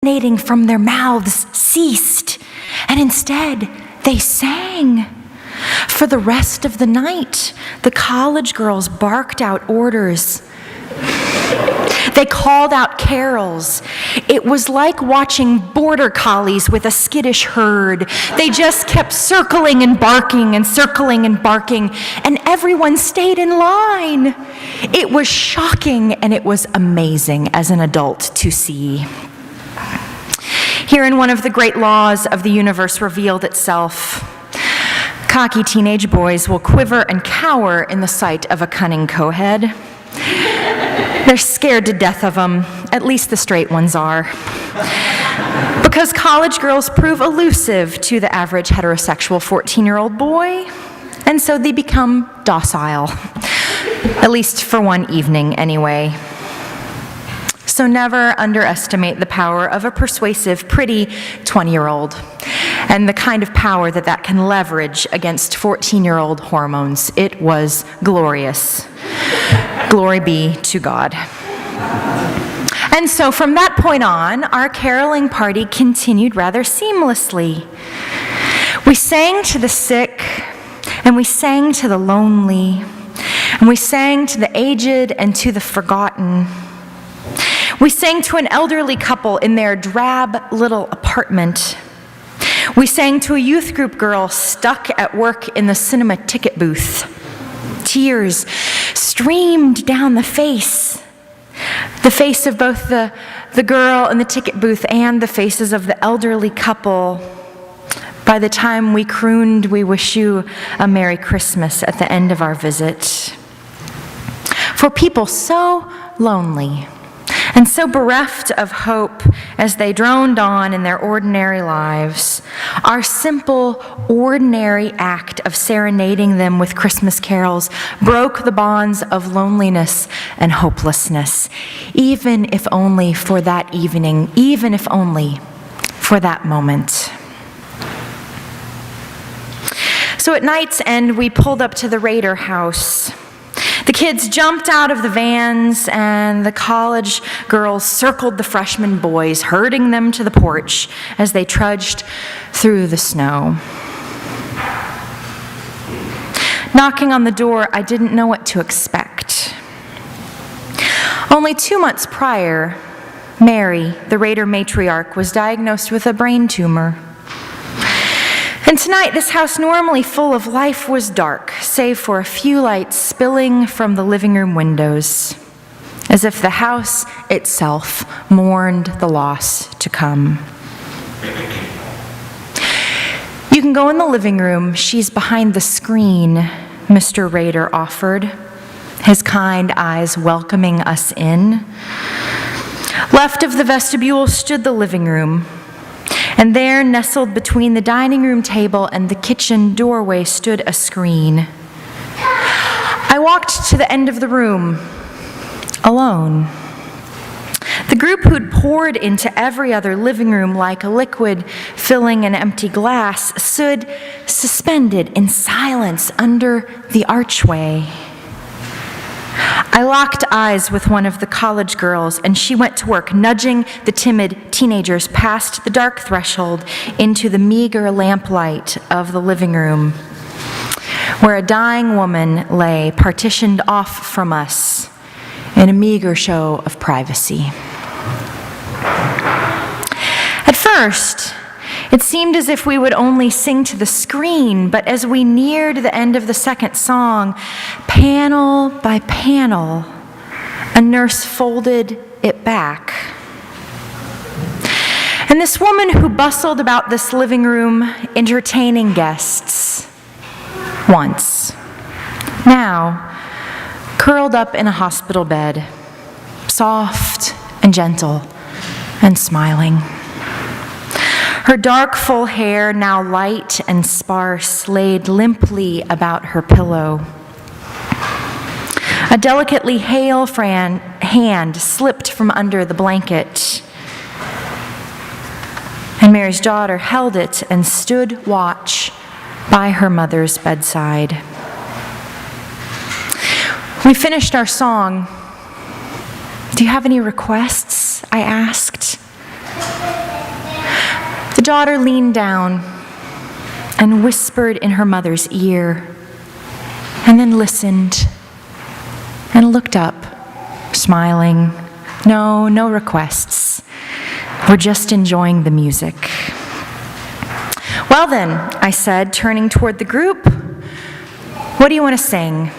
emanating from their mouths ceased, and instead they sang. For the rest of the night, the college girls barked out orders. They called out carols. It was like watching border collies with a skittish herd. They just kept circling and barking and circling and barking, and everyone stayed in line. It was shocking and it was amazing as an adult to see. Herein one of the great laws of the universe revealed itself. Cocky teenage boys will quiver and cower in the sight of a cunning co-head. They're scared to death of them, at least the straight ones are. Because college girls prove elusive to the average heterosexual 14-year-old boy, and so they become docile, at least for one evening anyway. So never underestimate the power of a persuasive, pretty 20-year-old and the kind of power that can leverage against 14-year-old hormones. It was glorious. Glory be to God. And so from that point on, our caroling party continued rather seamlessly. We sang to the sick, and we sang to the lonely, and we sang to the aged and to the forgotten. We sang to an elderly couple in their drab little apartment. We sang to a youth group girl stuck at work in the cinema ticket booth. Tears streamed down the face of both the girl in the ticket booth and the faces of the elderly couple. By the time we crooned, "We wish you a Merry Christmas" at the end of our visit. For people so lonely and so bereft of hope as they droned on in their ordinary lives, our simple, ordinary act of serenading them with Christmas carols broke the bonds of loneliness and hopelessness, even if only for that evening, even if only for that moment. So at night's end, we pulled up to the Rader house. The kids jumped out of the vans, and the college girls circled the freshman boys, herding them to the porch as they trudged through the snow. Knocking on the door, I didn't know what to expect. Only 2 months prior, Mary, the Rader matriarch, was diagnosed with a brain tumor. And tonight, this house normally full of life was dark, save for a few lights spilling from the living room windows, as if the house itself mourned the loss to come. "You can go in the living room. She's behind the screen," Mr. Rader offered, his kind eyes welcoming us in. Left of the vestibule stood the living room, and there, nestled between the dining room table and the kitchen doorway, stood a screen. I walked to the end of the room, alone. The group who'd poured into every other living room like a liquid filling an empty glass stood suspended in silence under the archway. I locked eyes with one of the college girls, and she went to work nudging the timid teenagers past the dark threshold into the meager lamplight of the living room, where a dying woman lay partitioned off from us in a meager show of privacy. At first, it seemed as if we would only sing to the screen, but as we neared the end of the second song, panel by panel, a nurse folded it back. And this woman who bustled about this living room entertaining guests once, now curled up in a hospital bed, soft and gentle and smiling. Her dark, full hair, now light and sparse, laid limply about her pillow. A delicately hale hand slipped from under the blanket, and Mary's daughter held it and stood watch by her mother's bedside. We finished our song. "Do you have any requests?" I asked. daughter leaned down and whispered in her mother's ear, and then listened and looked up, smiling. No requests. We're just enjoying the music. Well then, I said, turning toward the group, what do you want to sing?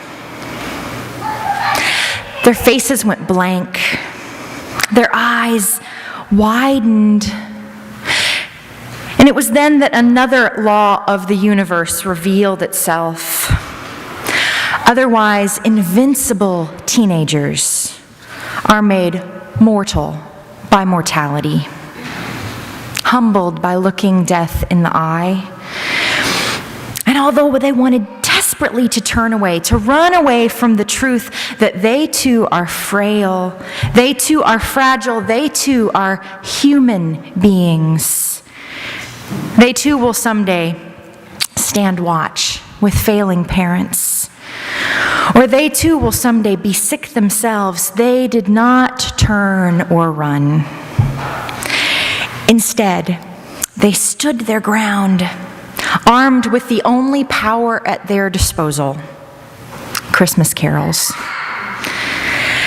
Their faces went blank. Their eyes widened. And it was then that another law of the universe revealed itself. Otherwise invincible teenagers are made mortal by mortality, humbled by looking death in the eye. And although they wanted desperately to turn away, to run away from the truth that they too are frail, they too are fragile, they too are human beings, they too will someday stand watch with failing parents, or they too will someday be sick themselves, they did not turn or run. Instead, they stood their ground, armed with the only power at their disposal, Christmas carols.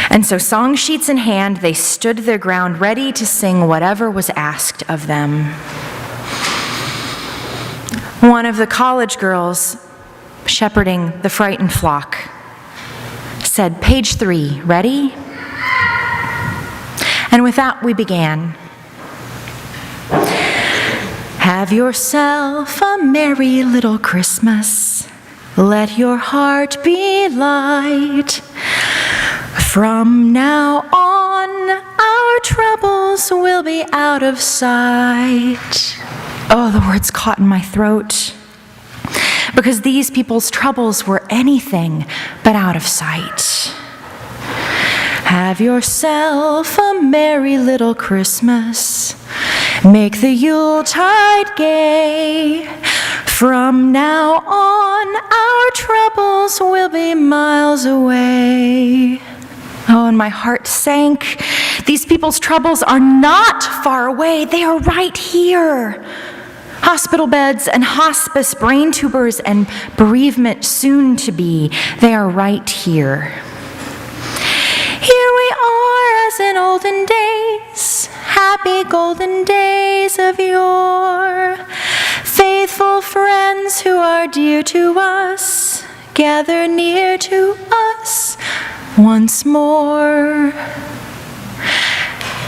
And so, song sheets in hand, they stood their ground, ready to sing whatever was asked of them. One of the college girls shepherding the frightened flock said, "Page 3, ready?" And with that, we began. Have yourself a merry little Christmas. Let your heart be light. From now on, our troubles will be out of sight. Oh, the words caught in my throat, because these people's troubles were anything but out of sight. Have yourself a merry little Christmas. Make the Yuletide gay. From now on, our troubles will be miles away. Oh, and my heart sank. These people's troubles are not far away. They are right here. Hospital beds and hospice, brain tumors and bereavement soon to be, they are right here. Here we are as in olden days, happy golden days of yore. Faithful friends who are dear to us, gather near to us once more.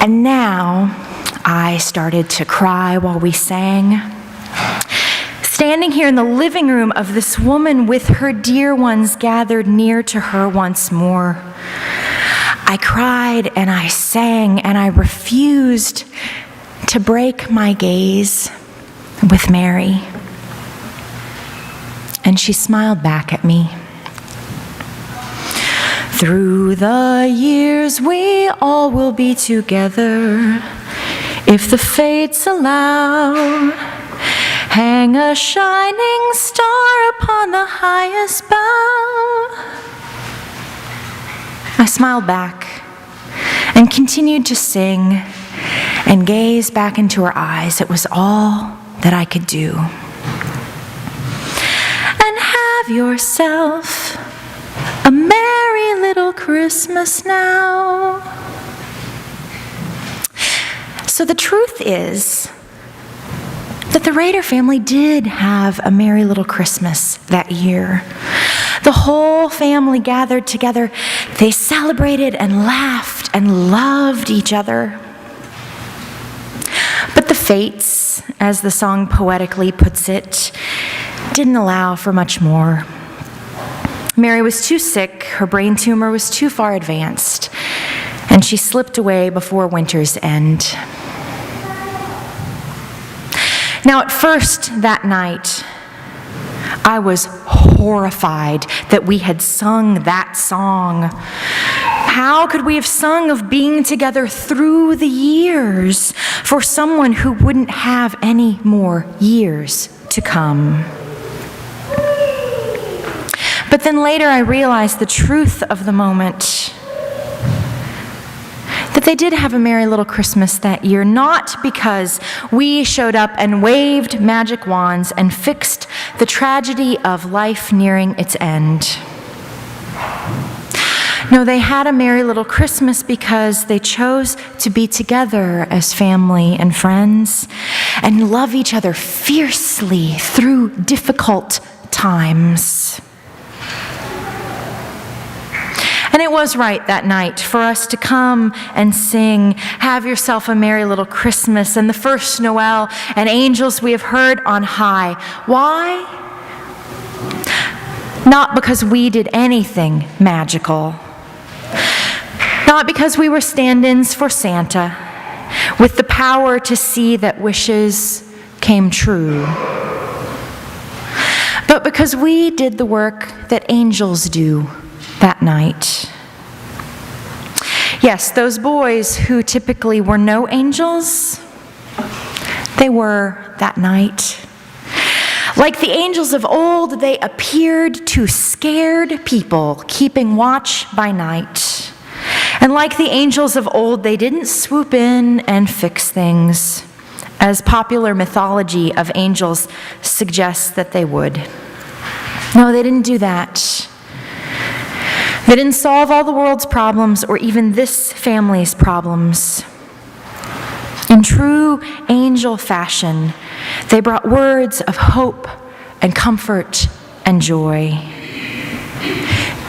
And now I started to cry while we sang. Standing here in the living room of this woman with her dear ones gathered near to her once more, I cried and I sang and I refused to break my gaze with Mary. And she smiled back at me. Through the years we all will be together, if the fates allow. Hang a shining star upon the highest bough. I smiled back and continued to sing and gaze back into her eyes. It was all that I could do. And have yourself a merry little Christmas now. So the truth is that the Rader family did have a merry little Christmas that year. The whole family gathered together. They celebrated and laughed and loved each other. But the fates, as the song poetically puts it, didn't allow for much more. Mary was too sick, her brain tumor was too far advanced, and she slipped away before winter's end. Now, at first that night, I was horrified that we had sung that song. How could we have sung of being together through the years for someone who wouldn't have any more years to come? But then later I realized the truth of the moment. that they did have a merry little Christmas that year, not because we showed up and waved magic wands and fixed the tragedy of life nearing its end. No, they had a merry little Christmas because they chose to be together as family and friends and love each other fiercely through difficult times. And it was right that night for us to come and sing, "Have Yourself a Merry Little Christmas," and the first Noel, and "Angels We Have Heard on High." Why? Not because we did anything magical. Not because we were stand-ins for Santa, with the power to see that wishes came true. But because we did the work that angels do that night. Yes, those boys who typically were no angels, they were that night. Like the angels of old, they appeared to scared people keeping watch by night. And like the angels of old, they didn't swoop in and fix things, as popular mythology of angels suggests that they would. No, they didn't do that. They didn't solve all the world's problems or even this family's problems. In true angel fashion, they brought words of hope and comfort and joy.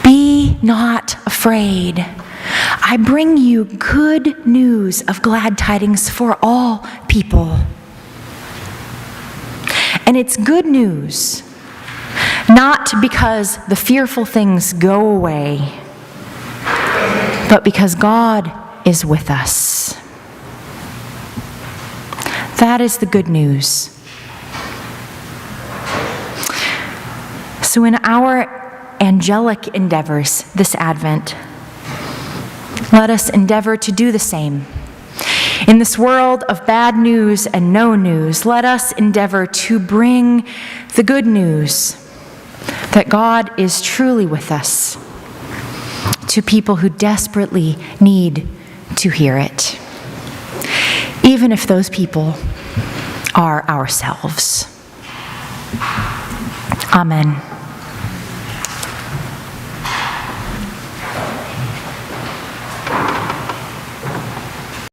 Be not afraid. I bring you good news of glad tidings for all people. And it's good news, not because the fearful things go away, but because God is with us. That is the good news. So in our angelic endeavors this Advent, let us endeavor to do the same. In this world of bad news and no news, let us endeavor to bring the good news that God is truly with us to people who desperately need to hear it, even if those people are ourselves. Amen.